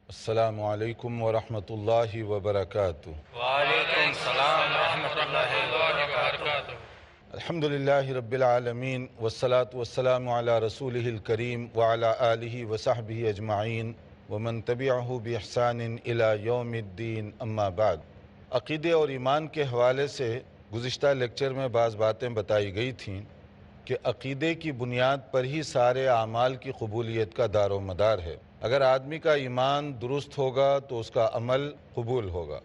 السلام علیکم ورحمۃ اللہ وبرکاتہ۔ وعلیکم السلام ورحمۃ اللہ وبرکاتہ۔ الحمد للہ رب العالمین والصلاة والسلام علی رسولہ الکریم وعلی آلہ وصحبہ اجمعین ومن تبعہ بإحسان الی یوم الدین، اما بعد۔ عقیدے اور ایمان کے حوالے سے گزشتہ لیکچر میں بعض باتیں بتائی گئی تھیں کہ عقیدے کی بنیاد پر ہی سارے اعمال کی قبولیت کا دار و مدار ہے۔ اگر آدمی کا ایمان درست ہوگا تو اس کا عمل قبول ہوگا،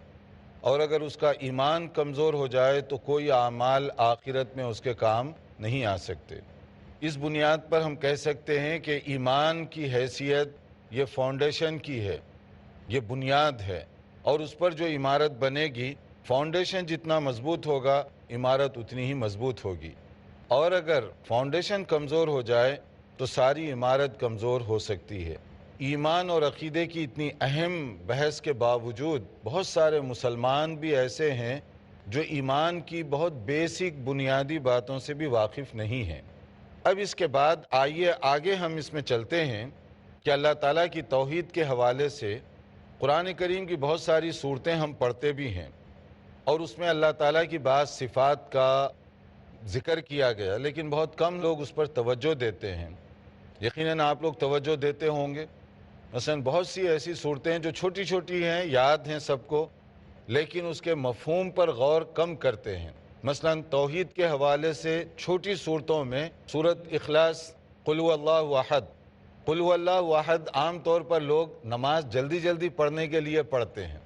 اور اگر اس کا ایمان کمزور ہو جائے تو کوئی اعمال آخرت میں اس کے کام نہیں آ سکتے۔ اس بنیاد پر ہم کہہ سکتے ہیں کہ ایمان کی حیثیت یہ فاؤنڈیشن کی ہے، یہ بنیاد ہے، اور اس پر جو عمارت بنے گی، فاؤنڈیشن جتنا مضبوط ہوگا عمارت اتنی ہی مضبوط ہوگی، اور اگر فاؤنڈیشن کمزور ہو جائے تو ساری عمارت کمزور ہو سکتی ہے۔ ایمان اور عقیدے کی اتنی اہم بحث کے باوجود بہت سارے مسلمان بھی ایسے ہیں جو ایمان کی بہت بیسک بنیادی باتوں سے بھی واقف نہیں ہیں۔ اب اس کے بعد آئیے آگے ہم اس میں چلتے ہیں کہ اللہ تعالیٰ کی توحید کے حوالے سے قرآن کریم کی بہت ساری صورتیں ہم پڑھتے بھی ہیں، اور اس میں اللہ تعالیٰ کی بعض صفات کا ذکر کیا گیا، لیکن بہت کم لوگ اس پر توجہ دیتے ہیں۔ یقیناً آپ لوگ توجہ دیتے ہوں گے۔ مثلا بہت سی ایسی صورتیں جو چھوٹی چھوٹی ہیں، یاد ہیں سب کو، لیکن اس کے مفہوم پر غور کم کرتے ہیں۔ مثلا توحید کے حوالے سے چھوٹی صورتوں میں سورۃ اخلاص، قل هو اللہ احد، قل هو اللہ احد عام طور پر لوگ نماز جلدی جلدی پڑھنے کے لیے پڑھتے ہیں۔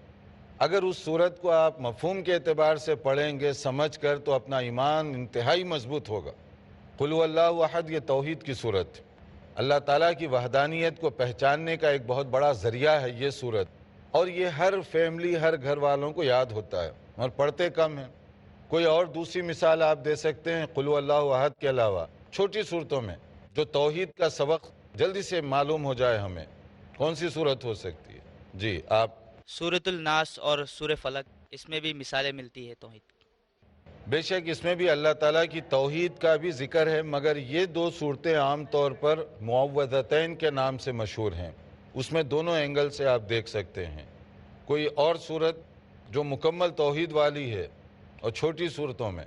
اگر اس صورت کو آپ مفہوم کے اعتبار سے پڑھیں گے سمجھ کر تو اپنا ایمان انتہائی مضبوط ہوگا۔ قل هو اللہ احد یہ توحید کی صورت، اللہ تعالیٰ کی وحدانیت کو پہچاننے کا ایک بہت بڑا ذریعہ ہے یہ صورت، اور یہ ہر فیملی، ہر گھر والوں کو یاد ہوتا ہے اور پڑھتے کم ہیں۔ کوئی اور دوسری مثال آپ دے سکتے ہیں قل هو اللہ احد کے علاوہ چھوٹی صورتوں میں جو توحید کا سبق جلدی سے معلوم ہو جائے ہمیں، کون سی صورت ہو سکتی ہے؟ جی آپ۔ سورۃ الناس اور سورہ فلق، اس میں بھی مثالیں ملتی ہے توحید کی۔ بے شک اس میں بھی اللہ تعالیٰ کی توحید کا بھی ذکر ہے، مگر یہ دو صورتیں عام طور پر معوذتین کے نام سے مشہور ہیں۔ اس میں دونوں اینگل سے آپ دیکھ سکتے ہیں۔ کوئی اور صورت جو مکمل توحید والی ہے اور چھوٹی صورتوں میں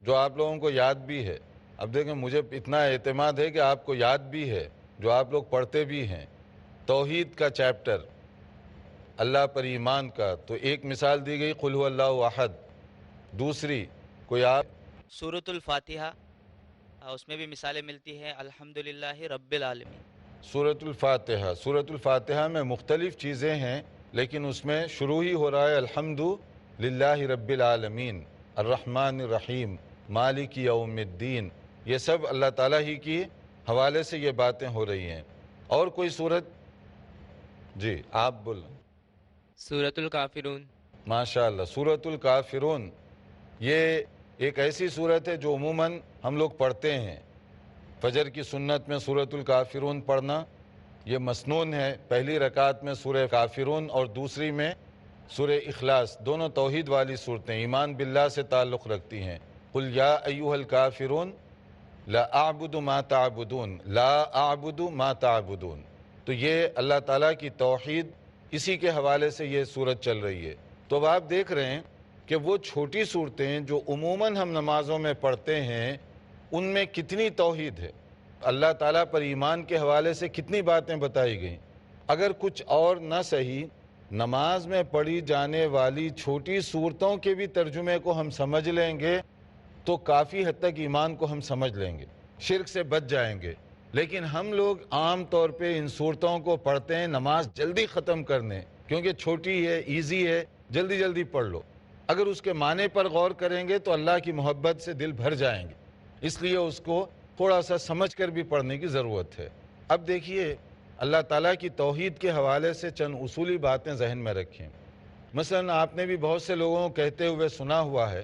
جو آپ لوگوں کو یاد بھی ہے۔ اب دیکھیں مجھے اتنا اعتماد ہے کہ آپ کو یاد بھی ہے، جو آپ لوگ پڑھتے بھی ہیں، توحید کا چیپٹر، اللہ پر ایمان کا، تو ایک مثال دی گئی قل هو اللہ احد، دوسری کوئی آپ؟ سورۃ الفاتحہ، اس میں بھی مثالیں ملتی ہیں الحمدللہ رب العالمین۔ سورۃ الفاتحہ، سورۃ الفاتحہ میں مختلف چیزیں ہیں، لیکن اس میں شروع ہی ہو رہا ہے الحمد للہ رب العالمین الرحمن الرحیم مالک یوم الدین۔ یہ سب اللہ تعالیٰ ہی کی حوالے سے یہ باتیں ہو رہی ہیں۔ اور کوئی صورت؟ جی آپ بولیں۔ سورۃ الکافرون۔ ماشاء اللہ، سورۃ الکافرون یہ ایک ایسی صورت ہے جو عموماً ہم لوگ پڑھتے ہیں۔ فجر کی سنت میں سورۃ الکافرون پڑھنا یہ مسنون ہے۔ پہلی رکعت میں سورہ کافرون اور دوسری میں سورہ اخلاص، دونوں توحید والی صورتیں ایمان باللہ سے تعلق رکھتی ہیں۔ قل یا ایھا الکافرون لا اعبد ما تعبدون، لا اعبد ما تعبدون۔ تو یہ اللہ تعالیٰ کی توحید، اسی کے حوالے سے یہ صورت چل رہی ہے۔ تو اب آپ دیکھ رہے ہیں کہ وہ چھوٹی صورتیں جو عموماً ہم نمازوں میں پڑھتے ہیں ان میں کتنی توحید ہے، اللہ تعالیٰ پر ایمان کے حوالے سے کتنی باتیں بتائی گئیں۔ اگر کچھ اور نہ صحیح، نماز میں پڑھی جانے والی چھوٹی صورتوں کے بھی ترجمے کو ہم سمجھ لیں گے تو کافی حد تک ایمان کو ہم سمجھ لیں گے، شرک سے بچ جائیں گے۔ لیکن ہم لوگ عام طور پہ ان صورتوں کو پڑھتے ہیں نماز جلدی ختم کرنے، کیونکہ چھوٹی ہے، ایزی ہے، جلدی جلدی پڑھ لو۔ اگر اس کے معنی پر غور کریں گے تو اللہ کی محبت سے دل بھر جائیں گے، اس لیے اس کو تھوڑا سا سمجھ کر بھی پڑھنے کی ضرورت ہے۔ اب دیکھیے اللہ تعالیٰ کی توحید کے حوالے سے چند اصولی باتیں ذہن میں رکھیں۔ مثلا آپ نے بھی بہت سے لوگوں کو کہتے ہوئے سنا ہوا ہے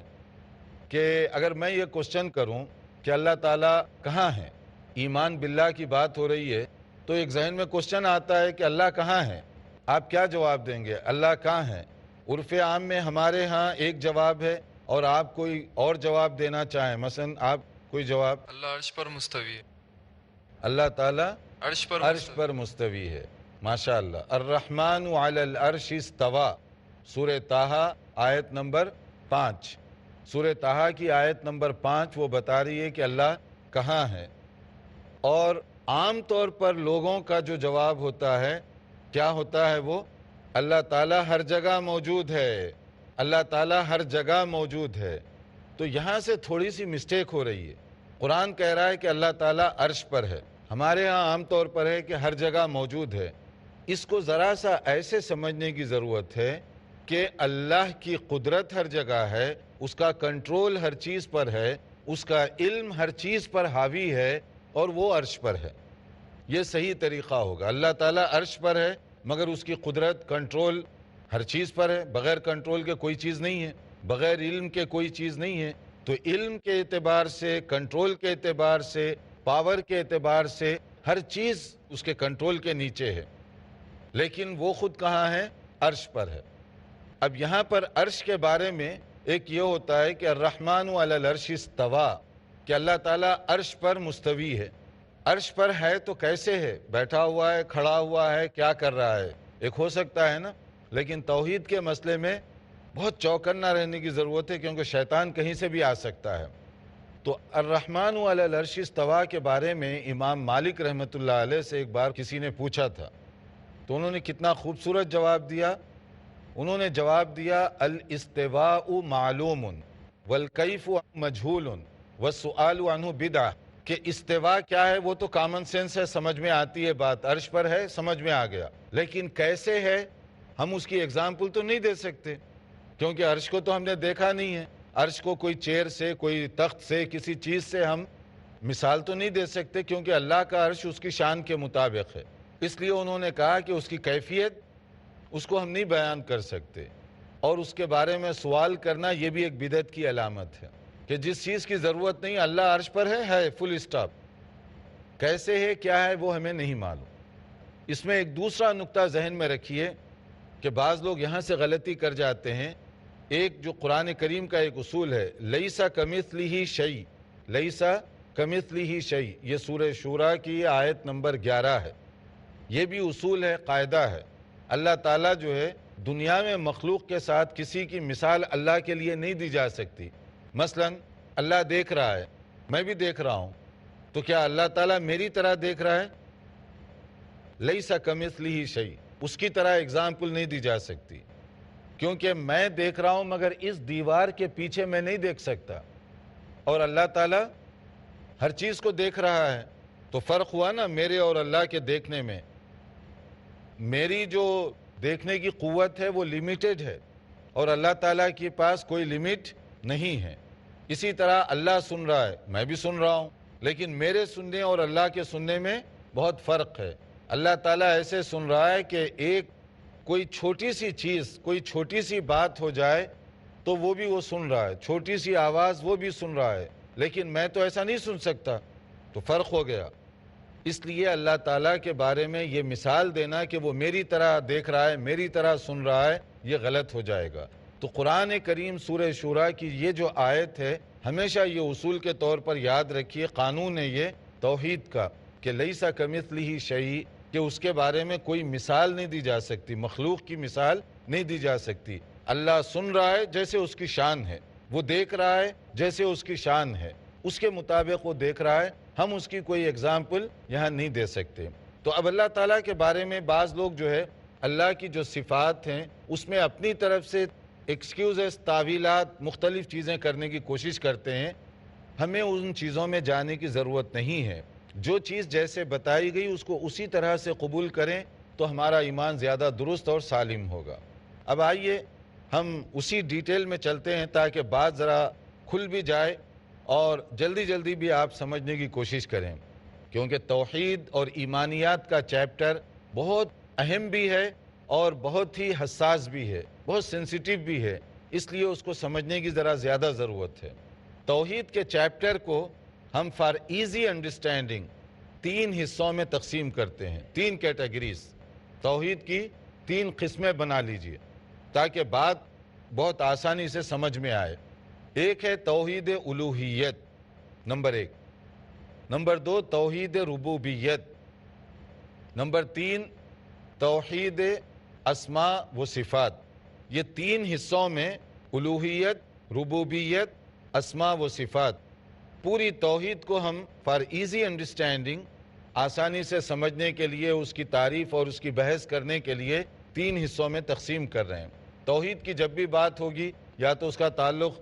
کہ اگر میں یہ کوشچن کروں کہ اللہ تعالیٰ کہاں ہے، ایمان باللہ کی بات ہو رہی ہے، تو ایک ذہن میں کوشچن آتا ہے کہ اللہ کہاں ہے؟ آپ کیا جواب دیں گے؟ اللہ کہاں ہے؟ عرف عام میں ہمارے ہاں ایک جواب ہے، اور آپ کوئی اور جواب دینا چاہیں، مثلا آپ کوئی جواب؟ اللہ عرش پر مستوی ہے۔ اللہ تعالیٰ عرش پر عرش پر مستوی ہے۔ ماشاء اللہ. الرحمن علی العرش استوى، سورہ طٰہٰ آیت نمبر 5. سورہ طٰہٰ کی آیت نمبر 5 وہ بتا رہی ہے کہ اللہ کہاں ہے. اور عام طور پر لوگوں کا جو جواب ہوتا ہے کیا ہوتا ہے؟ وہ اللہ تعالیٰ ہر جگہ موجود ہے، اللہ تعالیٰ ہر جگہ موجود ہے. تو یہاں سے تھوڑی سی مسٹیک ہو رہی ہے. قرآن کہہ رہا ہے کہ اللہ تعالیٰ عرش پر ہے، ہمارے ہاں عام طور پر ہے کہ ہر جگہ موجود ہے. اس کو ذرا سا ایسے سمجھنے کی ضرورت ہے کہ اللہ کی قدرت ہر جگہ ہے، اس کا کنٹرول ہر چیز پر ہے، اس کا علم ہر چیز پر حاوی ہے، اور وہ عرش پر ہے. یہ صحیح طریقہ ہوگا. اللہ تعالیٰ عرش پر ہے مگر اس کی قدرت کنٹرول ہر چیز پر ہے. بغیر کنٹرول کے کوئی چیز نہیں ہے، بغیر علم کے کوئی چیز نہیں ہے. تو علم کے اعتبار سے، کنٹرول کے اعتبار سے، پاور کے اعتبار سے ہر چیز اس کے کنٹرول کے نیچے ہے. لیکن وہ خود کہاں ہے؟ عرش پر ہے. اب یہاں پر عرش کے بارے میں ایک یہ ہوتا ہے کہ الرحمن علی العرش استوى، کہ اللہ تعالیٰ عرش پر مستوی ہے. عرش پر ہے تو کیسے ہے؟ بیٹھا ہوا ہے، کھڑا ہوا ہے، کیا کر رہا ہے؟ ایک ہو سکتا ہے نا. لیکن توحید کے مسئلے میں بہت چوکنا رہنے کی ضرورت ہے، کیونکہ شیطان کہیں سے بھی آ سکتا ہے. تو الرحمن علی العرش استوى کے بارے میں امام مالک رحمۃ اللہ علیہ سے ایک بار کسی نے پوچھا تھا، تو انہوں نے کتنا خوبصورت جواب دیا. انہوں نے جواب دیا الاستواء معلوم والکیف مجہول والسؤال عنہ بدعہ، کہ استوا کیا ہے وہ تو کامن سینس ہے، سمجھ میں آتی ہے بات. عرش پر ہے، سمجھ میں آ گیا. لیکن کیسے ہے ہم اس کی اگزامپل تو نہیں دے سکتے، کیونکہ عرش کو تو ہم نے دیکھا نہیں ہے. عرش کو کوئی چیئر سے، کوئی تخت سے، کسی چیز سے ہم مثال تو نہیں دے سکتے، کیونکہ اللہ کا عرش اس کی شان کے مطابق ہے. اس لیے انہوں نے کہا کہ اس کی کیفیت اس کو ہم نہیں بیان کر سکتے، اور اس کے بارے میں سوال کرنا یہ بھی ایک بدعت کی علامت ہے کہ جس چیز کی ضرورت نہیں، اللہ عرش پر ہے فل اسٹاپ. کیسے ہے، کیا ہے، وہ ہمیں نہیں معلوم. اس میں ایک دوسرا نقطہ ذہن میں رکھیے کہ بعض لوگ یہاں سے غلطی کر جاتے ہیں. ایک جو قرآن کریم کا ایک اصول ہے، لیسا کمثلہ شیء، لیسا کمثلہ شیء، یہ سورہ شورى کی آیت نمبر 11 ہے. یہ بھی اصول ہے، قاعدہ ہے. اللہ تعالیٰ جو ہے دنیا میں مخلوق کے ساتھ کسی کی مثال اللہ کے لیے نہیں دی جا سکتی. مثلا اللہ دیکھ رہا ہے، میں بھی دیکھ رہا ہوں، تو کیا اللہ تعالیٰ میری طرح دیکھ رہا ہے؟ لیسا کمثلہ شیء، اس کی طرح اگزامپل نہیں دی جا سکتی، کیونکہ میں دیکھ رہا ہوں مگر اس دیوار کے پیچھے میں نہیں دیکھ سکتا، اور اللہ تعالیٰ ہر چیز کو دیکھ رہا ہے. تو فرق ہوا نا میرے اور اللہ کے دیکھنے میں. میری جو دیکھنے کی قوت ہے وہ لیمیٹڈ ہے، اور اللہ تعالیٰ کے پاس کوئی لمٹ نہیں ہے. اسی طرح اللہ سن رہا ہے، میں بھی سن رہا ہوں، لیکن میرے سننے اور اللہ کے سننے میں بہت فرق ہے. اللہ تعالیٰ ایسے سن رہا ہے کہ ایک کوئی چھوٹی سی چیز، کوئی چھوٹی سی بات ہو جائے تو وہ بھی وہ سن رہا ہے، چھوٹی سی آواز وہ بھی سن رہا ہے، لیکن میں تو ایسا نہیں سن سکتا. تو فرق ہو گیا. اس لیے اللہ تعالیٰ کے بارے میں یہ مثال دینا کہ وہ میری طرح دیکھ رہا ہے، میری طرح سن رہا ہے، یہ غلط ہو جائے گا. تو قرآن کریم سورہ شورى کی یہ جو آیت ہے، ہمیشہ یہ اصول کے طور پر یاد رکھیے. قانون ہے یہ توحید کا کہ لیسا کمثلہ شیء، کہ اس کے بارے میں کوئی مثال نہیں دی جا سکتی، مخلوق کی مثال نہیں دی جا سکتی. اللہ سن رہا ہے جیسے اس کی شان ہے، وہ دیکھ رہا ہے جیسے اس کی شان ہے، اس کے مطابق وہ دیکھ رہا ہے. ہم اس کی کوئی اگزامپل یہاں نہیں دے سکتے. تو اب اللہ تعالیٰ کے بارے میں بعض لوگ جو ہے اللہ کی جو صفات ہیں اس میں اپنی طرف سے ایکسکیوزز، تعویلات، مختلف چیزیں کرنے کی کوشش کرتے ہیں. ہمیں ان چیزوں میں جانے کی ضرورت نہیں ہے. جو چیز جیسے بتائی گئی اس کو اسی طرح سے قبول کریں تو ہمارا ایمان زیادہ درست اور سالم ہوگا. اب آئیے ہم اسی ڈیٹیل میں چلتے ہیں تاکہ بات ذرا کھل بھی جائے اور جلدی جلدی بھی آپ سمجھنے کی کوشش کریں، کیونکہ توحید اور ایمانیات کا چیپٹر بہت اہم بھی ہے اور بہت ہی حساس بھی ہے، بہت سینسیٹیو بھی ہے. اس لیے اس کو سمجھنے کی ذرا زیادہ ضرورت ہے. توحید کے چیپٹر کو ہم فار ایزی انڈرسٹینڈنگ 3 حصوں میں تقسیم کرتے ہیں، 3 کیٹیگریز. توحید کی 3 قسمیں بنا لیجئے تاکہ بات بہت آسانی سے سمجھ میں آئے. ایک ہے توحید الوہیت، نمبر 1. نمبر 2 توحید ربوبیت. نمبر 3 توحید اسماء و صفات، یہ تین حصوں میں الوہیت، ربوبیت، اسماء و صفات، پوری توحید کو ہم فار ایزی انڈرسٹینڈنگ، آسانی سے سمجھنے کے لیے، اس کی تعریف اور اس کی بحث کرنے کے لیے تین حصوں میں تقسیم کر رہے ہیں۔ توحید کی جب بھی بات ہوگی یا تو اس کا تعلق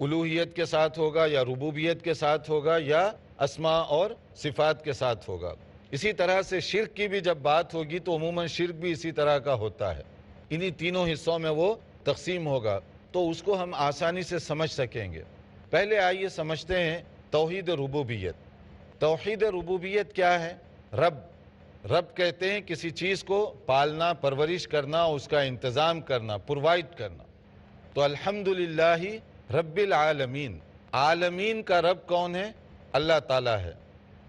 الوہیت کے ساتھ ہوگا یا ربوبیت کے ساتھ ہوگا یا اسماء اور صفات کے ساتھ ہوگا۔ اسی طرح سے شرک کی بھی جب بات ہوگی تو عموماً شرک بھی اسی طرح کا ہوتا ہے، انہی تینوں حصوں میں وہ تقسیم ہوگا، تو اس کو ہم آسانی سے سمجھ سکیں گے۔ پہلے آئیے سمجھتے ہیں توحید ربوبیت۔ توحید ربوبیت کیا ہے؟ رب کہتے ہیں کسی چیز کو پالنا، پرورش کرنا، اس کا انتظام کرنا، پرووائڈ کرنا۔ تو الحمدللہ رب العالمین، عالمین کا رب کون ہے؟ اللہ تعالیٰ ہے۔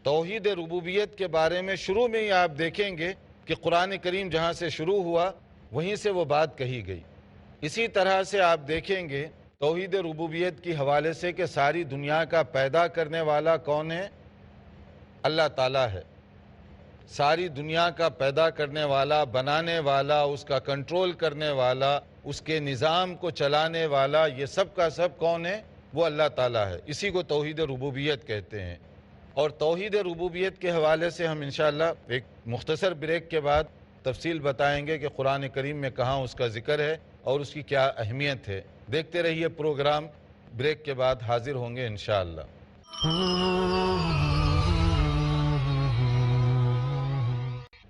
توحید ربوبیت کے بارے میں شروع میں ہی آپ دیکھیں گے کہ قرآن کریم جہاں سے شروع ہوا وہیں سے وہ بات کہی گئی۔ اسی طرح سے آپ دیکھیں گے توحید ربوبیت کی حوالے سے کہ ساری دنیا کا پیدا کرنے والا کون ہے؟ اللہ تعالیٰ ہے۔ ساری دنیا کا پیدا کرنے والا، بنانے والا، اس کا کنٹرول کرنے والا، اس کے نظام کو چلانے والا، یہ سب کا سب کون ہے؟ وہ اللہ تعالیٰ ہے۔ اسی کو توحید ربوبیت کہتے ہیں۔ اور توحید ربوبیت کے حوالے سے ہم انشاءاللہ ایک مختصر بریک کے بعد تفصیل بتائیں گے کہ قرآن کریم میں کہاں اس کا ذکر ہے اور اس کی کیا اہمیت ہے۔ دیکھتے رہیے پروگرام، بریک کے بعد حاضر ہوں گے انشاءاللہ۔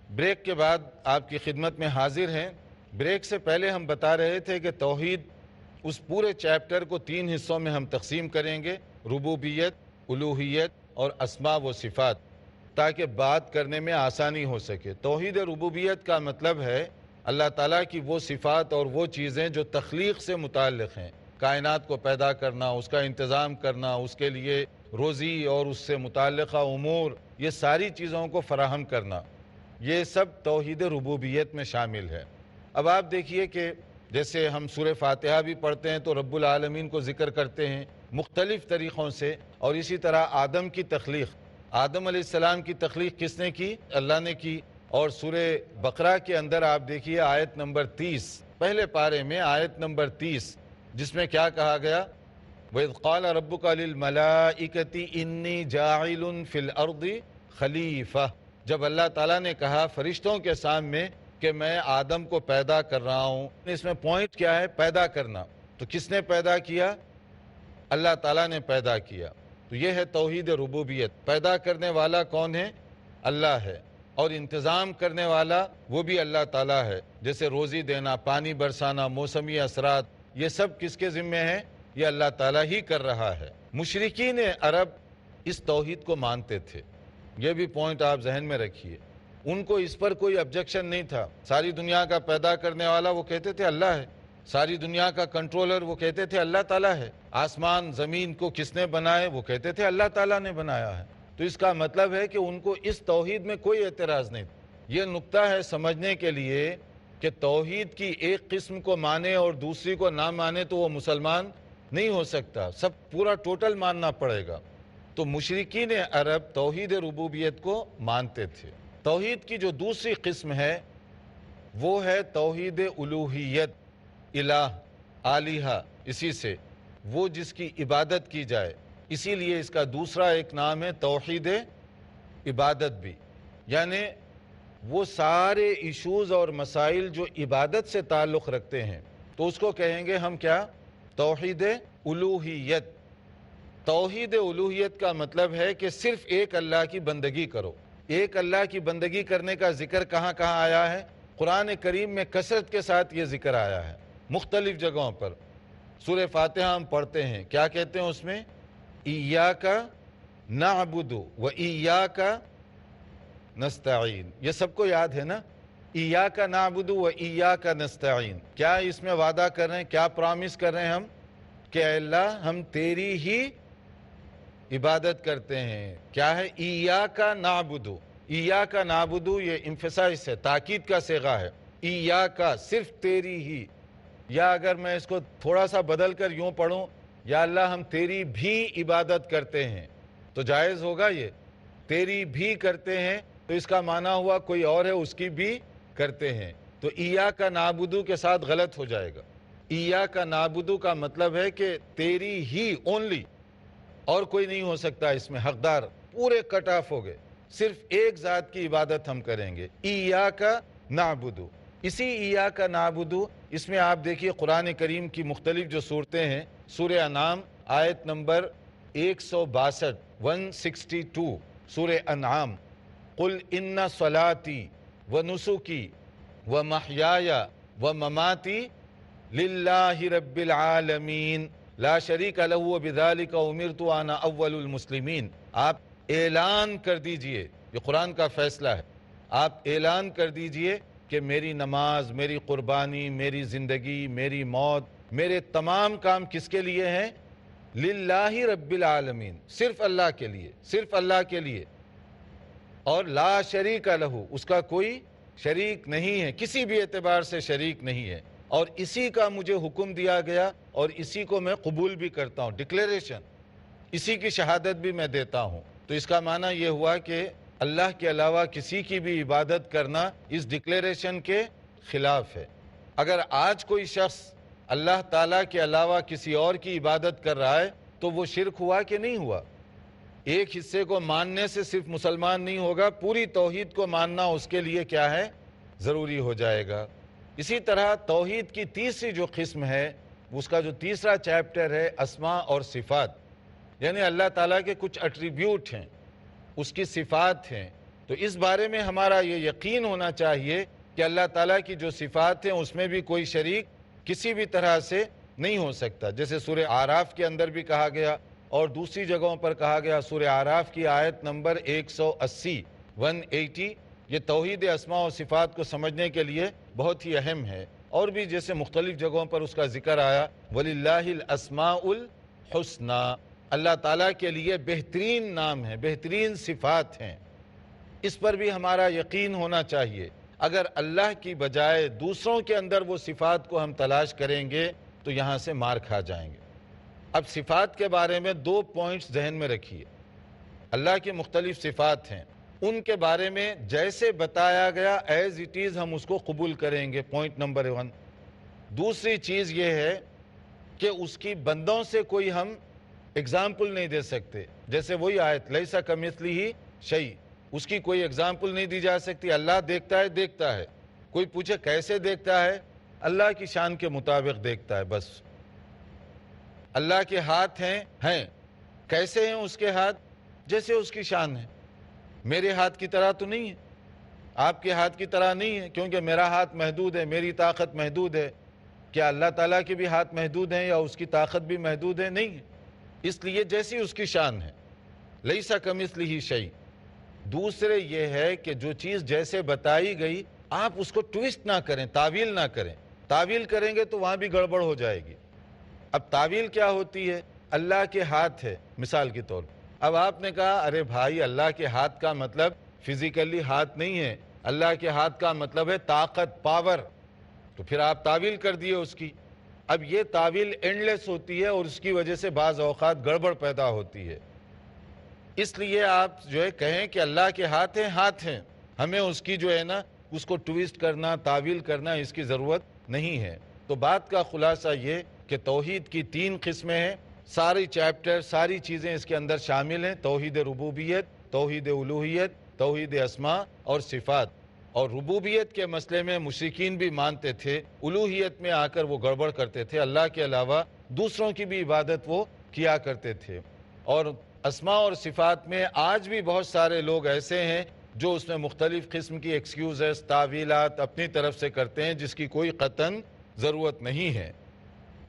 بریک کے بعد آپ کی خدمت میں حاضر ہیں۔ بریک سے پہلے ہم بتا رہے تھے کہ توحید، اس پورے چیپٹر کو تین حصوں میں ہم تقسیم کریں گے، ربوبیت، الوہیت اور اسماء و صفات، تاکہ بات کرنے میں آسانی ہو سکے۔ توحید ربوبیت کا مطلب ہے اللہ تعالیٰ کی وہ صفات اور وہ چیزیں جو تخلیق سے متعلق ہیں، کائنات کو پیدا کرنا، اس کا انتظام کرنا، اس کے لیے روزی اور اس سے متعلقہ امور، یہ ساری چیزوں کو فراہم کرنا، یہ سب توحید ربوبیت میں شامل ہے۔ اب آپ دیکھیے کہ جیسے ہم سورہ فاتحہ بھی پڑھتے ہیں تو رب العالمین کو ذکر کرتے ہیں مختلف طریقوں سے، اور اسی طرح آدم کی تخلیق، آدم علیہ السلام کی تخلیق کس نے کی؟ اللہ نے کی۔ اور سورہ بقرہ کے اندر آپ دیکھیے آیت نمبر 30، پہلے پارے میں آیت نمبر 30، جس میں کیا کہا گیا؟ وَإِذْ قَالَ رَبُّكَ لِلْمَلَائِكَةِ إِنِّي جَاعِلٌ فِي الْأَرْضِ خَلِيفَةً، جب اللہ تعالیٰ نے کہا فرشتوں کے سامنے کہ میں آدم کو پیدا کر رہا ہوں، اس میں پوائنٹ کیا ہے؟ پیدا کرنا۔ تو کس نے پیدا کیا؟ اللہ تعالیٰ نے پیدا کیا۔ تو یہ ہے توحید ربوبیت۔ پیدا کرنے والا کون ہے؟ اللہ ہے، اور انتظام کرنے والا وہ بھی اللہ تعالیٰ ہے، جیسے روزی دینا، پانی برسانا، موسمی اثرات، یہ سب کس کے ذمہ ہے؟ یہ اللہ تعالیٰ ہی کر رہا ہے۔ مشرکین عرب اس توحید کو مانتے تھے، یہ بھی پوائنٹ آپ ذہن میں رکھیے۔ ان کو اس پر کوئی آبجیکشن نہیں تھا۔ ساری دنیا کا پیدا کرنے والا وہ کہتے تھے اللہ ہے، ساری دنیا کا کنٹرولر وہ کہتے تھے اللہ تعالیٰ ہے، آسمان زمین کو کس نے بنائے وہ کہتے تھے اللہ تعالیٰ نے بنایا ہے۔ تو اس کا مطلب ہے کہ ان کو اس توحید میں کوئی اعتراض نہیں۔ یہ نقطہ ہے سمجھنے کے لیے کہ توحید کی ایک قسم کو مانے اور دوسری کو نہ مانے تو وہ مسلمان نہیں ہو سکتا، سب پورا ٹوٹل ماننا پڑے گا۔ تو مشرکین عرب توحید ربوبیت کو مانتے تھے۔ توحید کی جو دوسری قسم ہے وہ ہے توحید الوہیت، الہ، آلیہ، اسی سے وہ جس کی عبادت کی جائے، اسی لیے اس کا دوسرا ایک نام ہے توحید عبادت بھی، یعنی وہ سارے ایشوز اور مسائل جو عبادت سے تعلق رکھتے ہیں تو اس کو کہیں گے ہم کیا؟ توحید الوہیت۔ توحید الوہیت کا مطلب ہے کہ صرف ایک اللہ کی بندگی کرو۔ ایک اللہ کی بندگی کرنے کا ذکر کہاں کہاں آیا ہے؟ قرآن کریم میں کثرت کے ساتھ یہ ذکر آیا ہے مختلف جگہوں پر۔ سورہ فاتحہ ہم پڑھتے ہیں، کیا کہتے ہیں اس میں؟ ایاک نعبد و ایاک نستعین۔ یہ سب کو یاد ہے نا؟ ایاک نعبد و ایاک نستعین۔ کیا اس میں وعدہ کر رہے ہیں، کیا پرامس کر رہے ہیں ہم؟ کہ اے اللہ ہم تیری ہی عبادت کرتے ہیں۔ کیا ہے؟ ایاک نعبد، ایاک نعبد، یہ امفسائز ہے، تاکید کا صیغہ ہے۔ ایاک، صرف تیری ہی، یا اگر میں اس کو تھوڑا سا بدل کر یوں پڑھوں، یا اللہ ہم تیری بھی عبادت کرتے ہیں، تو جائز ہوگا یہ؟ تیری بھی کرتے ہیں تو اس کا معنی ہوا کوئی اور ہے اس کی بھی کرتے ہیں تو ایاک نعبدو کے ساتھ غلط ہو جائے گا. ایاک نعبدو کا مطلب ہے کہ تیری ہی اونلی، اور کوئی نہیں ہو سکتا اس میں حقدار، پورے کٹ آف ہو گئے، صرف ایک ذات کی عبادت ہم کریں گے. ایاک نعبدو، اسی ایاک نعبدو اس میں آپ دیکھیے قرآن کریم کی مختلف جو صورتیں ہیں. سورہ انعام آیت نمبر 162 162 سورہ انعام، قل ان صلاتی و نسکی و محیای و مماتی للہ رب العالمین لا شریک لہ وبذالک امرت وانا اول المسلمین. آپ اعلان کر دیجئے، یہ قرآن کا فیصلہ ہے، آپ اعلان کر دیجئے کہ میری نماز، میری قربانی، میری زندگی، میری موت، میرے تمام کام کس کے لیے ہیں؟ للہ رب العالمین، صرف اللہ کے لیے، صرف اللہ کے لیے. اور لا شریک لہ، اس کا کوئی شریک نہیں ہے، کسی بھی اعتبار سے شریک نہیں ہے. اور اسی کا مجھے حکم دیا گیا اور اسی کو میں قبول بھی کرتا ہوں، ڈکلیریشن، اسی کی شہادت بھی میں دیتا ہوں. تو اس کا معنی یہ ہوا کہ اللہ کے علاوہ کسی کی بھی عبادت کرنا اس ڈکلیریشن کے خلاف ہے. اگر آج کوئی شخص اللہ تعالیٰ کے علاوہ کسی اور کی عبادت کر رہا ہے تو وہ شرک ہوا کہ نہیں ہوا؟ ایک حصے کو ماننے سے صرف مسلمان نہیں ہوگا، پوری توحید کو ماننا اس کے لیے کیا ہے؟ ضروری ہو جائے گا. اسی طرح توحید کی تیسری جو قسم ہے، اس کا جو تیسرا چیپٹر ہے اسماء اور صفات، یعنی اللہ تعالیٰ کے کچھ ایٹریبیوٹ ہیں، اس کی صفات ہیں. تو اس بارے میں ہمارا یہ یقین ہونا چاہیے کہ اللہ تعالیٰ کی جو صفات ہیں اس میں بھی کوئی شریک کسی بھی طرح سے نہیں ہو سکتا. جیسے سورہ اعراف کے اندر بھی کہا گیا اور دوسری جگہوں پر کہا گیا. سورہ اعراف کی آیت نمبر 180 180 یہ توحید اسماء و صفات کو سمجھنے کے لیے بہت ہی اہم ہے. اور بھی جیسے مختلف جگہوں پر اس کا ذکر آیا، وَلِلَّهِ الْأَسْمَاءُ الْحُسْنَى، اللہ تعالیٰ کے لیے بہترین نام ہیں، بہترین صفات ہیں. اس پر بھی ہمارا یقین ہونا چاہیے. اگر اللہ کی بجائے دوسروں کے اندر وہ صفات کو ہم تلاش کریں گے تو یہاں سے مار کھا جائیں گے. اب صفات کے بارے میں 2 پوائنٹس ذہن میں رکھیے. اللہ کی مختلف صفات ہیں، ان کے بارے میں جیسے بتایا گیا ایز اٹ از ہم اس کو قبول کریں گے، پوائنٹ نمبر 1. دوسری چیز یہ ہے کہ اس کی بندوں سے کوئی ہم اگزامپل نہیں دے سکتے. جیسے وہی آیت لیسا کمثلہ شیء، اس کی کوئی اگزامپل نہیں دی جا سکتی. اللہ دیکھتا ہے، دیکھتا ہے. کوئی پوچھے کیسے دیکھتا ہے؟ اللہ کی شان کے مطابق دیکھتا ہے بس. اللہ کے ہاتھ ہیں، کیسے ہیں اس کے ہاتھ؟ جیسے اس کی شان ہے. میرے ہاتھ کی طرح تو نہیں ہے، آپ کے ہاتھ کی طرح نہیں ہے، کیونکہ میرا ہاتھ محدود ہے، میری طاقت محدود ہے. کیا اللہ تعالیٰ کے بھی ہاتھ محدود ہیں یا اس کی طاقت بھی محدود ہے؟ نہیں ہے. اس لیے جیسی اس کی شان ہے، لیسا کمثلہ شیء. دوسرے یہ ہے کہ جو چیز جیسے بتائی گئی آپ اس کو ٹویسٹ نہ کریں، تعویل نہ کریں. تعویل کریں گے تو وہاں بھی گڑبڑ ہو جائے گی. اب تعویل کیا ہوتی ہے؟ اللہ کے ہاتھ ہے مثال کے طور پر. اب آپ نے کہا ارے بھائی اللہ کے ہاتھ کا مطلب فزیکلی ہاتھ نہیں ہے، اللہ کے ہاتھ کا مطلب ہے طاقت، پاور. تو پھر آپ تعویل کر دیے اس کی. اب یہ تعویل اینڈ لیس ہوتی ہے اور اس کی وجہ سے بعض اوقات گڑبڑ پیدا ہوتی ہے. اس لیے آپ جو ہے کہیں کہ اللہ کے ہاتھ ہیں، ہمیں اس کی جو ہے نا اس کو ٹویسٹ کرنا، تعویل کرنا اس کی ضرورت نہیں ہے. تو بات کا خلاصہ یہ کہ توحید کی 3 قسمیں ہیں. ساری چیپٹر، ساری چیزیں اس کے اندر شامل ہیں. توحید ربوبیت، توحید الوہیت، توحید اسماء اور صفات. اور ربوبیت کے مسئلے میں مشرکین بھی مانتے تھے، الوہیت میں آ کر وہ گڑبڑ کرتے تھے، اللہ کے علاوہ دوسروں کی بھی عبادت وہ کیا کرتے تھے. اور اسماء اور صفات میں آج بھی بہت سارے لوگ ایسے ہیں جو اس میں مختلف قسم کی ایکسکیوزز، تعویلات اپنی طرف سے کرتے ہیں جس کی کوئی قطعاً ضرورت نہیں ہے.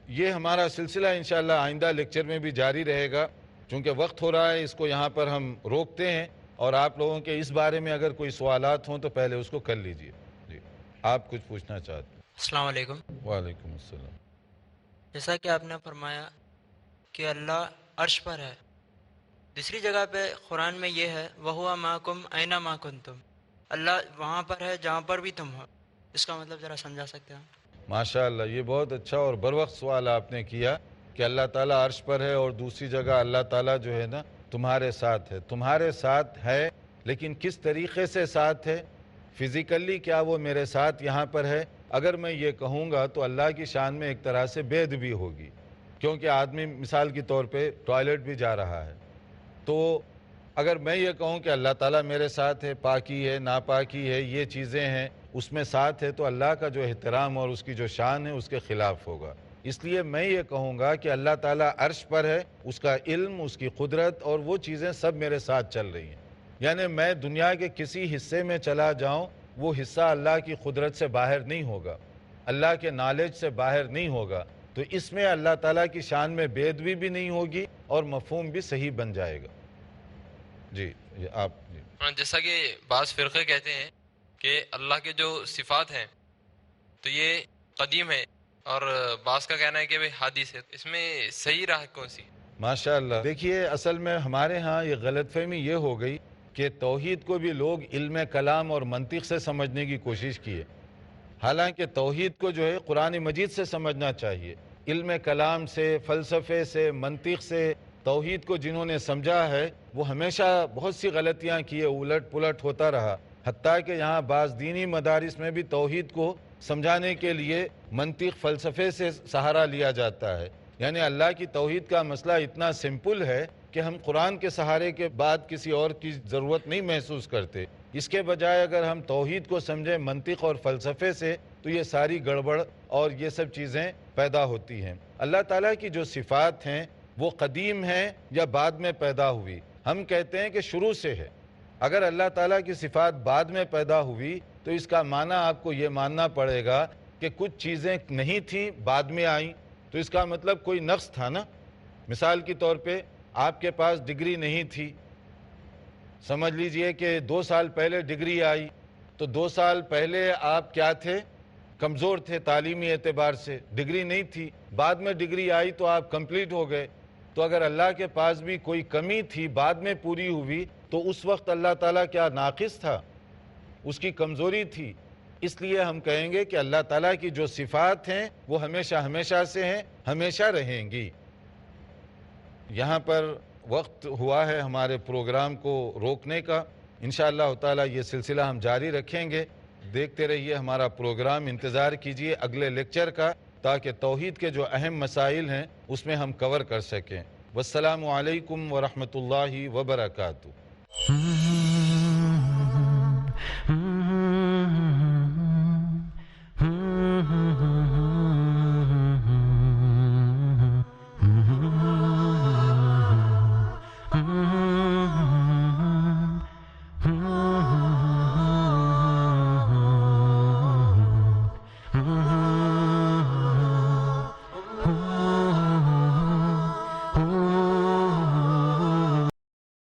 یہ ہمارا سلسلہ انشاءاللہ آئندہ لیکچر میں بھی جاری رہے گا. چونکہ وقت ہو رہا ہے اس کو یہاں پر ہم روکتے ہیں، اور آپ لوگوں کے اس بارے میں اگر کوئی سوالات ہوں تو پہلے اس کو کر لیجئے. جی آپ کچھ پوچھنا چاہتے ہیں؟ السلام علیکم. وعلیکم السلام. جیسا کہ آپ نے فرمایا کہ اللہ عرش پر ہے، دوسری جگہ پہ قرآن میں یہ ہے وَهُوَ مَعَكُمْ أَيْنَمَا كُنْتُمْ، اللہ وہاں پر ہے جہاں پر بھی تم ہو. اس کا مطلب ذرا سمجھا سکتے ہیں؟ ماشاءاللہ، یہ بہت اچھا اور بروقت سوال آپ نے کیا کہ اللہ تعالیٰ عرش پر ہے اور دوسری جگہ اللہ تعالیٰ جو ہے نا تمہارے ساتھ ہے. تمہارے ساتھ ہے، لیکن کس طریقے سے ساتھ ہے؟ فزیکلی کیا وہ میرے ساتھ یہاں پر ہے؟ اگر میں یہ کہوں گا تو اللہ کی شان میں ایک طرح سے بے ادبی ہوگی، کیونکہ آدمی مثال کے طور پہ ٹوائلٹ بھی جا رہا ہے، تو اگر میں یہ کہوں کہ اللہ تعالیٰ میرے ساتھ ہے، پاکی ہے، ناپاکی ہے، یہ چیزیں ہیں اس میں ساتھ ہے، تو اللہ کا جو احترام اور اس کی جو شان ہے اس کے خلاف ہوگا۔ اس لیے میں یہ کہوں گا کہ اللہ تعالیٰ عرش پر ہے، اس کا علم، اس کی قدرت اور وہ چیزیں سب میرے ساتھ چل رہی ہیں، یعنی میں دنیا کے کسی حصے میں چلا جاؤں وہ حصہ اللہ کی قدرت سے باہر نہیں ہوگا، اللہ کے نالج سے باہر نہیں ہوگا، تو اس میں اللہ تعالیٰ کی شان میں بے ادبی بھی نہیں ہوگی اور مفہوم بھی صحیح بن جائے گا۔ جی آپ جی۔ جیسا کہ بعض فرقے کہتے ہیں کہ اللہ کے جو صفات ہیں تو یہ قدیم ہے، اور بعض کا کہنا ہے کہ بھئی حادث ہے، اس میں صحیح راہ کون سی؟ ماشاء اللہ، دیکھیے اصل میں ہمارے ہاں یہ غلط فہمی یہ ہو گئی کہ توحید کو بھی لوگ علم کلام اور منطق سے سمجھنے کی کوشش کیے، حالانکہ توحید کو جو ہے قرآن مجید سے سمجھنا چاہیے، علم کلام سے، فلسفے سے، منطق سے توحید کو جنہوں نے سمجھا ہے وہ ہمیشہ بہت سی غلطیاں کیے، الٹ پلٹ ہوتا رہا، حتیٰ کہ یہاں بعض دینی مدارس میں بھی توحید کو سمجھانے کے لیے منطق فلسفے سے سہارا لیا جاتا ہے، یعنی اللہ کی توحید کا مسئلہ اتنا سمپل ہے کہ ہم قرآن کے سہارے کے بعد کسی اور کی ضرورت نہیں محسوس کرتے، اس کے بجائے اگر ہم توحید کو سمجھیں منطق اور فلسفے سے تو یہ ساری گڑبڑ اور یہ سب چیزیں پیدا ہوتی ہیں۔ اللہ تعالیٰ کی جو صفات ہیں وہ قدیم ہیں یا بعد میں پیدا ہوئی؟ ہم کہتے ہیں کہ شروع سے ہے۔ اگر اللہ تعالیٰ کی صفات بعد میں پیدا ہوئی تو اس کا معنی آپ کو یہ ماننا پڑے گا کہ کچھ چیزیں نہیں تھیں بعد میں آئیں، تو اس کا مطلب کوئی نقص تھا نا۔ مثال کے طور پہ آپ کے پاس ڈگری نہیں تھی، سمجھ لیجئے کہ 2 سال پہلے ڈگری آئی، تو 2 سال پہلے آپ کیا تھے؟ کمزور تھے تعلیمی اعتبار سے، ڈگری نہیں تھی، بعد میں ڈگری آئی تو آپ کمپلیٹ ہو گئے۔ تو اگر اللہ کے پاس بھی کوئی کمی تھی بعد میں پوری ہوئی تو اس وقت اللہ تعالیٰ کیا ناقص تھا؟ اس کی کمزوری تھی۔ اس لیے ہم کہیں گے کہ اللہ تعالیٰ کی جو صفات ہیں وہ ہمیشہ ہمیشہ سے ہیں، ہمیشہ رہیں گی۔ یہاں پر وقت ہوا ہے ہمارے پروگرام کو روکنے کا، انشاءاللہ تعالیٰ یہ سلسلہ ہم جاری رکھیں گے، دیکھتے رہیے ہمارا پروگرام، انتظار کیجئے اگلے لیکچر کا تاکہ توحید کے جو اہم مسائل ہیں اس میں ہم کور کر سکیں۔ والسلام علیکم ورحمۃ اللہ وبرکاتہ۔